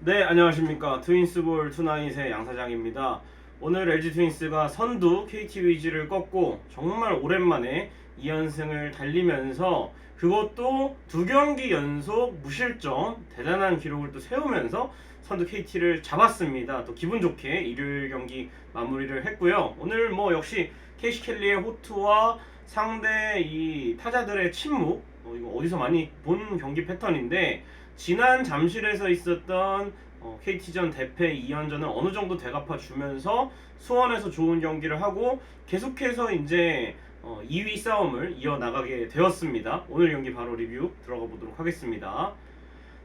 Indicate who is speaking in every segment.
Speaker 1: 네, 안녕하십니까. 트윈스볼 투나잇의 양사장입니다. 오늘 LG 트윈스가 선두 KT 위즈를 꺾고 정말 오랜만에 2연승을 달리면서 그것도 두 경기 연속 무실점 대단한 기록을 또 세우면서 선두 KT를 잡았습니다. 또 기분 좋게 일요일 경기 마무리를 했고요. 오늘 뭐 역시 캐시 켈리의 호투와 상대 이 타자들의 침묵, 이거 어디서 많이 본 경기 패턴인데 지난 잠실에서 있었던 KT전 대패 2연전을 어느 정도 되갚아 주면서 수원에서 좋은 경기를 하고 계속해서 이제 2위 싸움을 이어나가게 되었습니다. 오늘 경기 바로 리뷰 들어가 보도록 하겠습니다.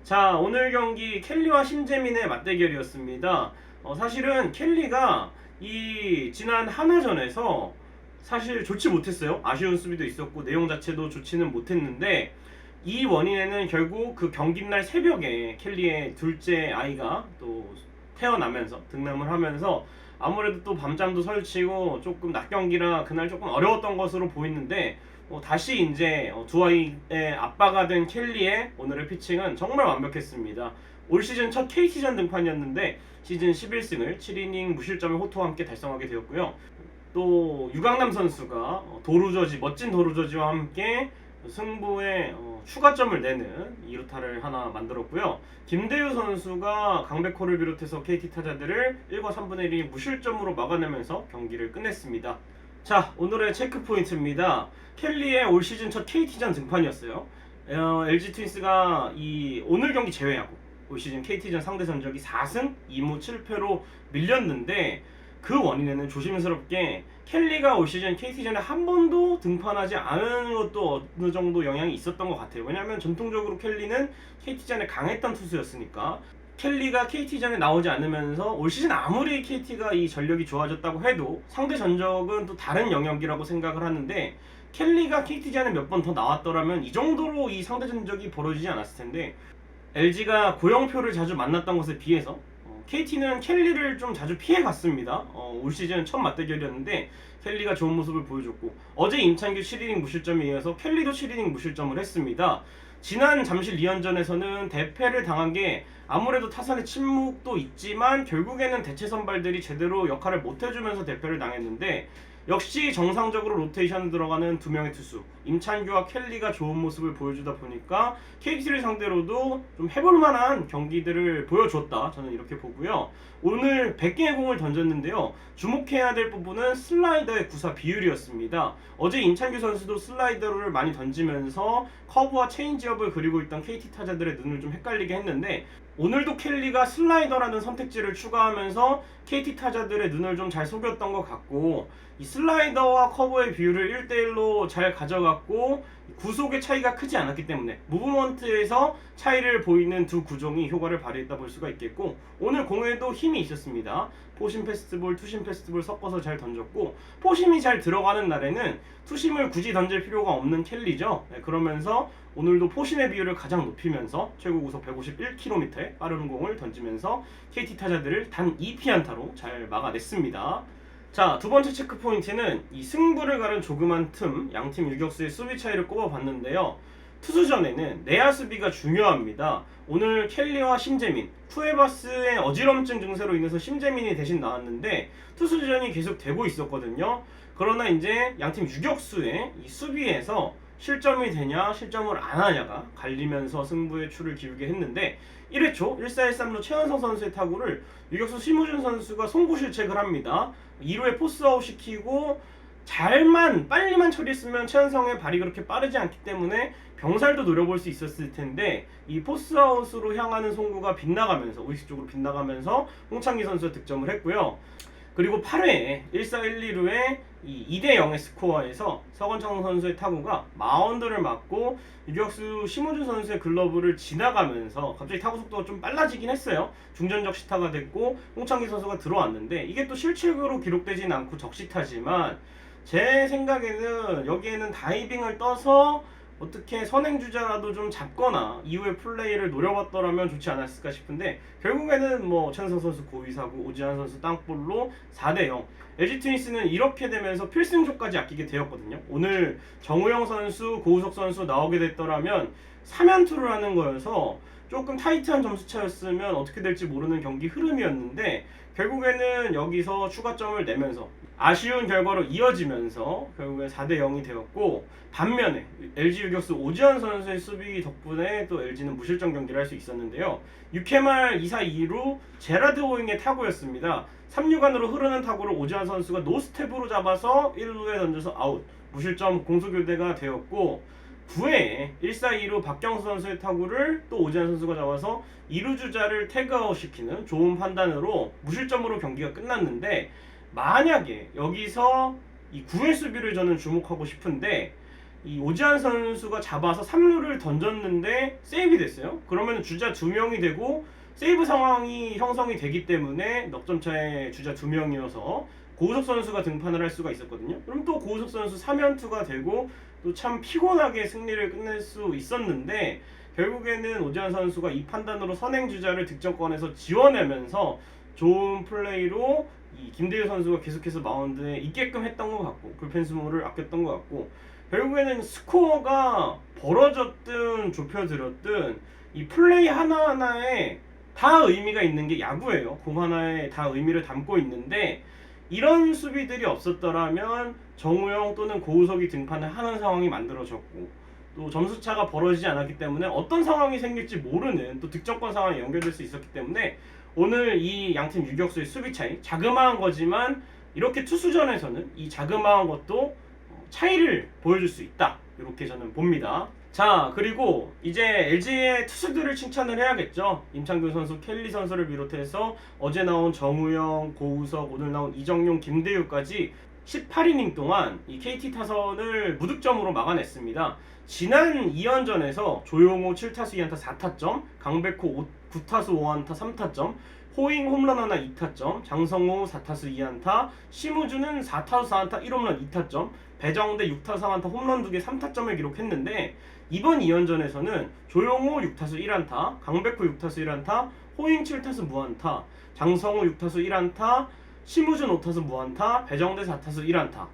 Speaker 1: 자, 오늘 경기 켈리와 심재민의 맞대결이었습니다. 사실은 켈리가 이 지난 하나전에서 사실 좋지 못했어요. 아쉬운 수비도 있었고 내용 자체도 좋지는 못했는데 이 원인에는 결국 그 경기날 새벽에 켈리의 둘째 아이가 또 태어나면서 등남을 하면서 아무래도 또 밤잠도 설치고 조금 낮 경기라 그날 조금 어려웠던 것으로 보이는데 다시 이제 두 아이의 아빠가 된 켈리의 오늘의 피칭은 정말 완벽했습니다. 올 시즌 첫 KT전 등판이었는데 시즌 11승을 7이닝 무실점의 호투와 함께 달성하게 되었고요. 또 유강남 선수가 도루저지 멋진 도루저지와 함께 승부에 추가점을 내는 2루타를 하나 만들었고요. 김대유 선수가 강백호를 비롯해서 KT 타자들을 1과 3분의 1이 무실점으로 막아내면서 경기를 끝냈습니다. 자, 오늘의 체크 포인트입니다. 켈리의 올 시즌 첫 KT전 등판이었어요. LG 트윈스가 이 오늘 경기 제외하고 올 시즌 KT전 상대 전적이 4승 2무 7패로 밀렸는데 그 원인에는 조심스럽게 켈리가 올 시즌 KT전에 한 번도 등판하지 않은 것도 어느 정도 영향이 있었던 것 같아요. 왜냐하면 전통적으로 켈리는 KT전에 강했던 투수였으니까 켈리가 KT전에 나오지 않으면서 올 시즌 아무리 KT가 이 전력이 좋아졌다고 해도 상대 전적은 또 다른 영역이라고 생각을 하는데 켈리가 KT전에 몇 번 더 나왔더라면 이 정도로 이 상대 전적이 벌어지지 않았을 텐데 LG가 고영표를 자주 만났던 것에 비해서 KT는 켈리를 좀 자주 피해갔습니다. 올 시즌 첫 맞대결이었는데 켈리가 좋은 모습을 보여줬고 어제 임창규 7이닝 무실점에 이어서 켈리도 7이닝 무실점을 했습니다. 지난 잠실 2연전에서는 대패를 당한 게 아무래도 타선의 침묵도 있지만 결국에는 대체 선발들이 제대로 역할을 못해주면서 대패를 당했는데 역시 정상적으로 로테이션 들어가는 두 명의 투수 임찬규와 켈리가 좋은 모습을 보여주다 보니까 KT를 상대로도 좀 해볼 만한 경기들을 보여줬다. 저는 이렇게 보고요. 오늘 100개의 공을 던졌는데요. 주목해야 될 부분은 슬라이더의 구사 비율이었습니다. 어제 임찬규 선수도 슬라이더를 많이 던지면서 커브와 체인지업을 그리고 있던 KT 타자들의 눈을 좀 헷갈리게 했는데 오늘도 켈리가 슬라이더라는 선택지를 추가하면서 KT 타자들의 눈을 좀 잘 속였던 것 같고 이 슬라이더와 커브의 비율을 1대1로 잘 가져갔고 구속의 차이가 크지 않았기 때문에 무브먼트에서 차이를 보이는 두 구종이 효과를 발휘했다 볼 수가 있겠고 오늘 공에도 힘이 있었습니다. 포심 패스트볼, 투심 패스트볼 섞어서 잘 던졌고 포심이 잘 들어가는 날에는 투심을 굳이 던질 필요가 없는 켈리죠. 그러면서 오늘도 포심의 비율을 가장 높이면서 최고 구속 151km의 빠른 공을 던지면서 KT 타자들을 단 2피안타로 잘 막아냈습니다. 자, 두 번째 체크 포인트는 이 승부를 가른 조그만 틈, 양팀 유격수의 수비 차이를 꼽아봤는데요. 투수전에는 내야 수비가 중요합니다. 오늘 켈리와 심재민, 쿠에바스의 어지럼증 증세로 인해서 심재민이 대신 나왔는데 투수전이 계속 되고 있었거든요. 그러나 이제 양팀 유격수의 이 수비에서 실점이 되냐 실점을 안 하냐가 갈리면서 승부의 추를 기울게 했는데 1회 초 1-4-1-3루 최현성 선수의 타구를 유격수 심우준 선수가 송구 실책을 합니다. 2루에 포스아웃 시키고 빨리만 처리했으면 최현성의 발이 그렇게 빠르지 않기 때문에 병살도 노려볼 수 있었을 텐데 이 포스아웃으로 향하는 송구가 빗나가면서 우익수 쪽으로 빗나가면서 홍창기 선수가 득점을 했고요. 그리고 8회에 1-4-1-2루에 이 2대0의 스코어에서 서건창 선수의 타구가 마운드를 맞고 유격수 심우준 선수의 글러브를 지나가면서 갑자기 타구 속도가 좀 빨라지긴 했어요. 중전적 시타가 됐고 홍창기 선수가 들어왔는데 이게 또 실책으로 기록되진 않고 적시타지만 제 생각에는 여기에는 다이빙을 떠서 어떻게 선행주자라도 좀 잡거나 이후에 플레이를 노려봤더라면 좋지 않았을까 싶은데 결국에는 뭐 최은성 선수 고의사고 오지환 선수 땅볼로 4대0 LG 트윈스는 이렇게 되면서 필승조까지 아끼게 되었거든요. 오늘 정우영 선수, 고우석 선수 나오게 됐더라면 3연투를 하는 거여서 조금 타이트한 점수 차였으면 어떻게 될지 모르는 경기 흐름이었는데 결국에는 여기서 추가점을 내면서 아쉬운 결과로 이어지면서 결국엔 4대 0이 되었고, 반면에 LG 유격수 오지환 선수의 수비 덕분에 또 LG는 무실점 경기를 할 수 있었는데요. 6회 말 2사 2루 제라드 호잉의 타구였습니다. 3루간으로 흐르는 타구를 오지환 선수가 노스텝으로 잡아서 1루에 던져서 아웃, 무실점 공수교대가 되었고, 9회에 1사 2루 박경수 선수의 타구를 또 오지환 선수가 잡아서 2루 주자를 태그아웃 시키는 좋은 판단으로 무실점으로 경기가 끝났는데, 만약에 여기서 이 9회 수비를 저는 주목하고 싶은데, 이 오지환 선수가 잡아서 3루를 던졌는데 세이브 됐어요. 그러면 주자 2명이 되고 세이브 상황이 형성이 되기 때문에 넉점차에 주자 2명이어서 고우석 선수가 등판을 할 수가 있었거든요. 그럼 또 고우석 선수 3연투가 되고 또 참 피곤하게 승리를 끝낼 수 있었는데, 결국에는 오지환 선수가 이 판단으로 선행 주자를 득점권에서 지원하면서 좋은 플레이로 이 김대유 선수가 계속해서 마운드에 있게끔 했던 것 같고, 불펜 수모를 아꼈던 것 같고, 결국에는 스코어가 벌어졌든 좁혀들었든 이 플레이 하나하나에 다 의미가 있는 게 야구예요. 공 하나에 다 의미를 담고 있는데, 이런 수비들이 없었더라면 정우영 또는 고우석이 등판을 하는 상황이 만들어졌고, 또 점수차가 벌어지지 않았기 때문에 어떤 상황이 생길지 모르는 또 득점권 상황이 연결될 수 있었기 때문에 오늘 이 양팀 유격수의 수비 차이, 자그마한 거지만 이렇게 투수전에서는 이 자그마한 것도 차이를 보여줄 수 있다, 이렇게 저는 봅니다. 자, 그리고 이제 LG의 투수들을 칭찬을 해야겠죠. 임창규 선수, 켈리 선수를 비롯해서 어제 나온 정우영, 고우석, 오늘 나온 이정용, 김대유까지 18이닝 동안 이 KT 타선을 무득점으로 막아냈습니다. 지난 2연전에서 조용호 7타수 2안타 4타점, 강백호 9타수 5안타 3타점, 호잉 홈런 하나 2타점, 장성호 4타수 2안타, 심우주는 4타수 4안타 1홈런 2타점, 배정대 6타수 3안타 홈런 2개 3타점을 기록했는데, 이번 2연전에서는 조용호 6타수 1안타, 강백호 6타수 1안타, 호잉 7타수 무안타, 장성호 6타수 1안타, 심우준 5타수 무안타, 배정대 4타수 1안타.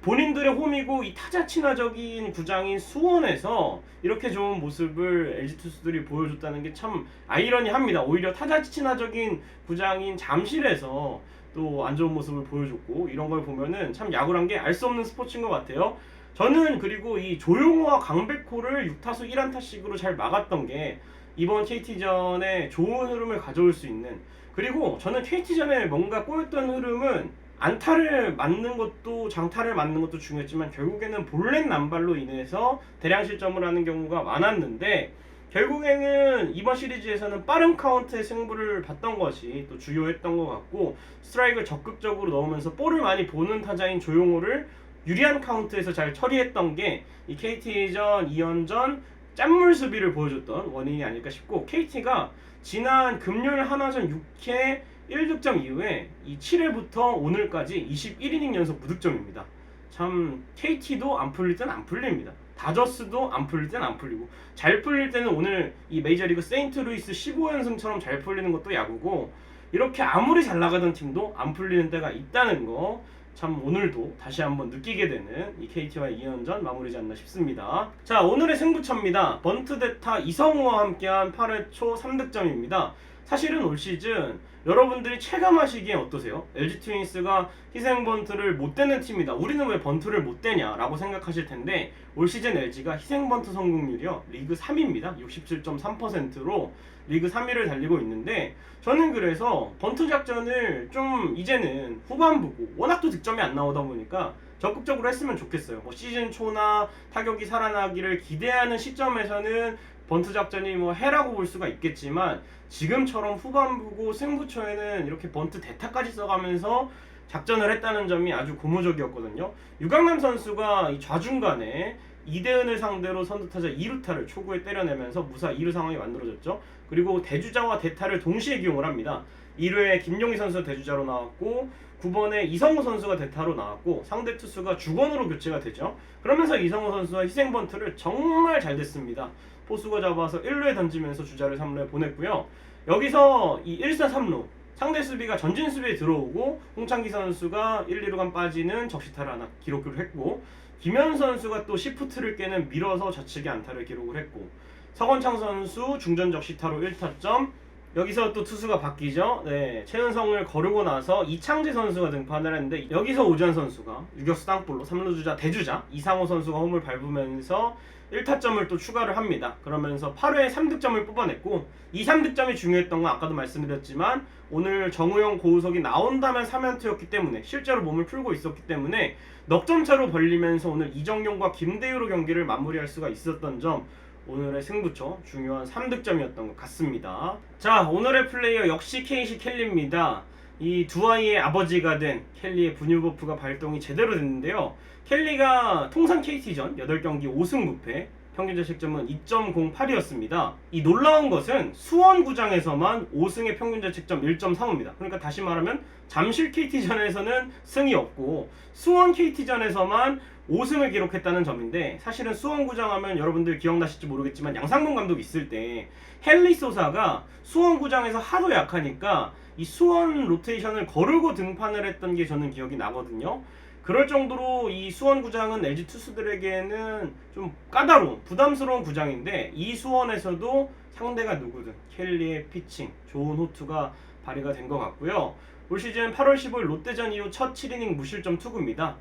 Speaker 1: 본인들의 홈이고 이 타자 친화적인 구장인 수원에서 이렇게 좋은 모습을 LG 투수들이 보여줬다는 게 참 아이러니합니다. 오히려 타자 친화적인 구장인 잠실에서 또 안 좋은 모습을 보여줬고, 이런 걸 보면은 참 야구란 게 알 수 없는 스포츠인 것 같아요. 저는 그리고 이 조용호와 강백호를 6타수 1안타씩으로 잘 막았던 게 이번 KT전에 좋은 흐름을 가져올 수 있는, 그리고 저는 KT전에 뭔가 꼬였던 흐름은 안타를 맞는 것도 장타를 맞는 것도 중요했지만 결국에는 볼넷 난발로 인해서 대량 실점을 하는 경우가 많았는데, 결국에는 이번 시리즈에서는 빠른 카운트의 승부를 봤던 것이 또 주요했던 것 같고, 스트라이크를 적극적으로 넣으면서 볼을 많이 보는 타자인 조용호를 유리한 카운트에서 잘 처리했던 게 이 KT전 2연전 짠물 수비를 보여줬던 원인이 아닐까 싶고, KT가 지난 금요일 한화전 6회 1득점 이후에 이 7회부터 오늘까지 21이닝 연속 무득점입니다. 참 KT도 안 풀릴 땐 안 풀립니다. 다저스도 안 풀릴 땐 안 풀리고, 잘 풀릴 때는 오늘 이 메이저리그 세인트루이스 15연승처럼 잘 풀리는 것도 야구고, 이렇게 아무리 잘 나가던 팀도 안 풀리는 때가 있다는 거 참 오늘도 다시 한번 느끼게 되는 이 KT와의 2연전 마무리지 않나 싶습니다. 자, 오늘의 승부처입니다. 번트 대타 이성우와 함께한 8회 초 3득점입니다. 사실은 올 시즌 여러분들이 체감하시기에 어떠세요? LG 트윈스가 희생 번트를 못 대는 팀이다, 우리는 왜 번트를 못 대냐 라고 생각하실 텐데, 올 시즌 LG가 희생 번트 성공률이요 리그 3위입니다. 67.3%로 리그 3위를 달리고 있는데, 저는 그래서 번트 작전을 좀 이제는 후반부고 워낙 또 득점이 안 나오다 보니까 적극적으로 했으면 좋겠어요. 뭐 시즌 초나 타격이 살아나기를 기대하는 시점에서는 번트 작전이 뭐 해라고 볼 수가 있겠지만, 지금처럼 후반부고 승부처에는 이렇게 번트 대타까지 써가면서 작전을 했다는 점이 아주 고무적이었거든요. 유강남 선수가 이 좌중간에 이대은을 상대로 선두타자 2루타를 초구에 때려내면서 무사 2루 상황이 만들어졌죠. 그리고 대주자와 대타를 동시에 기용을 합니다. 1루에 김용희 선수 대주자로 나왔고, 9번에 이성우 선수가 대타로 나왔고, 상대 투수가 주건으로 교체가 되죠. 그러면서 이성우 선수가 희생 번트를 정말 잘 댔습니다. 포수가 잡아서 1루에 던지면서 주자를 3루에 보냈고요. 여기서 이 1사 3루 상대 수비가 전진 수비에 들어오고, 홍창기 선수가 1, 2루간 빠지는 적시타를 하나 기록을 했고, 김현 선수가 또 시프트를 깨는 밀어서 좌측에 안타를 기록을 했고, 서건창 선수 중전 적시타로 1타점. 여기서 또 투수가 바뀌죠. 네, 최은성을 거르고 나서 이창재 선수가 등판을 했는데 여기서 오지환 선수가 유격수 땅볼로 3루 주자 대주자 이상호 선수가 홈을 밟으면서 1타점을 또 추가를 합니다. 그러면서 8회에 3득점을 뽑아냈고 이 3득점이 중요했던 건 아까도 말씀드렸지만 오늘 정우영 고우석이 나온다면 3연투였기 때문에 실제로 몸을 풀고 있었기 때문에 넉점 차로 벌리면서 오늘 이정용과 김대유로 경기를 마무리할 수가 있었던 점 오늘의 승부처 중요한 3득점이었던 것 같습니다. 자, 오늘의 플레이어 역시 케이시 켈리입니다. 이 두 아이의 아버지가 된 켈리의 분유버프가 발동이 제대로 됐는데요. 켈리가 통산 KT전 8경기 5승 무패, 평균 자책점은 2.08이었습니다. 이 놀라운 것은 수원구장에서만 5승의 평균 자책점 1.35입니다. 그러니까 다시 말하면 잠실 KT전에서는 승이 없고 수원 KT전에서만 5승을 기록했다는 점인데, 사실은 수원구장 하면 여러분들 기억나실지 모르겠지만 양상봉 감독 있을 때 헨리 소사가 수원구장에서 하도 약하니까 이 수원 로테이션을 거르고 등판을 했던 게 저는 기억이 나거든요. 그럴 정도로 이 수원구장은 LG 투수들에게는 좀 까다로운 부담스러운 구장인데, 이 수원에서도 상대가 누구든 켈리의 피칭, 좋은 호투가 발휘가 된 것 같고요. 올 시즌 8월 15일 롯데전 이후 첫 7이닝 무실점 투구입니다.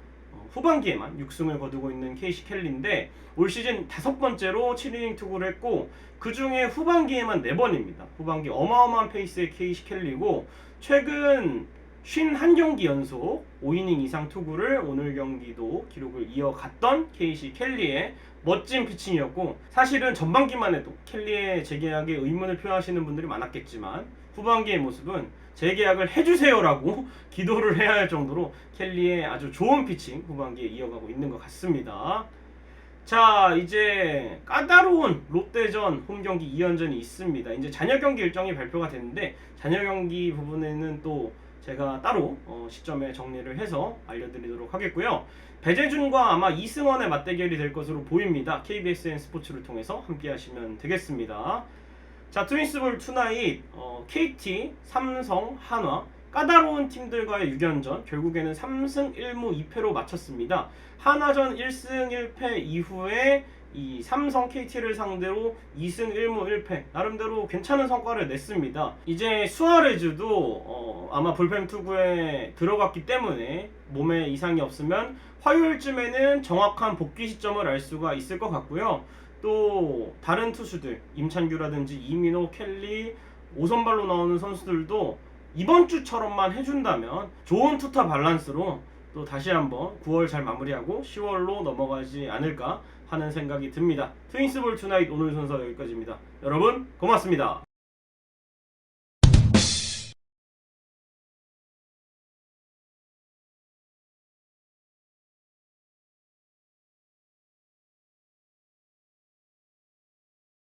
Speaker 1: 후반기에만 6승을 거두고 있는 케이시 켈리인데 올 시즌 5번째로 7이닝 투구를 했고 그 중에 후반기에만 4번입니다. 후반기 어마어마한 페이스의 케이시 켈리고 최근 51경기 연속 5이닝 이상 투구를 오늘 경기도 기록을 이어갔던 케이시 켈리의 멋진 피칭이었고, 사실은 전반기만 해도 켈리의 재계약에 의문을 표하시는 분들이 많았겠지만 후반기의 모습은 재계약을 해주세요라고 기도를 해야 할 정도로 켈리의 아주 좋은 피칭 후반기에 이어가고 있는 것 같습니다. 자, 이제 까다로운 롯데전 홈경기 2연전이 있습니다. 이제 잔여 경기 일정이 발표가 됐는데 잔여 경기 부분에는 또 제가 따로 시점에 정리를 해서 알려드리도록 하겠고요. 배재준과 아마 이승원의 맞대결이 될 것으로 보입니다. KBSN 스포츠를 통해서 함께 하시면 되겠습니다. 자, 트윈스볼 투나잇 KT, 삼성, 한화 까다로운 팀들과의 6연전 결국에는 3승 1무 2패로 마쳤습니다. 한화전 1승 1패 이후에 이 삼성 KT를 상대로 2승 1무 1패 나름대로 괜찮은 성과를 냈습니다. 이제 수아레즈도 아마 불펜 투구에 들어갔기 때문에 몸에 이상이 없으면 화요일쯤에는 정확한 복귀 시점을 알 수가 있을 것 같고요. 또 다른 투수들 임찬규라든지 이민호, 켈리, 5선발로 나오는 선수들도 이번 주처럼만 해준다면 좋은 투타 밸런스로 또 다시 한번 9월 잘 마무리하고 10월로 넘어가지 않을까 하는 생각이 듭니다. 트윈스볼 투나잇 오늘 순서 여기까지입니다. 여러분 고맙습니다.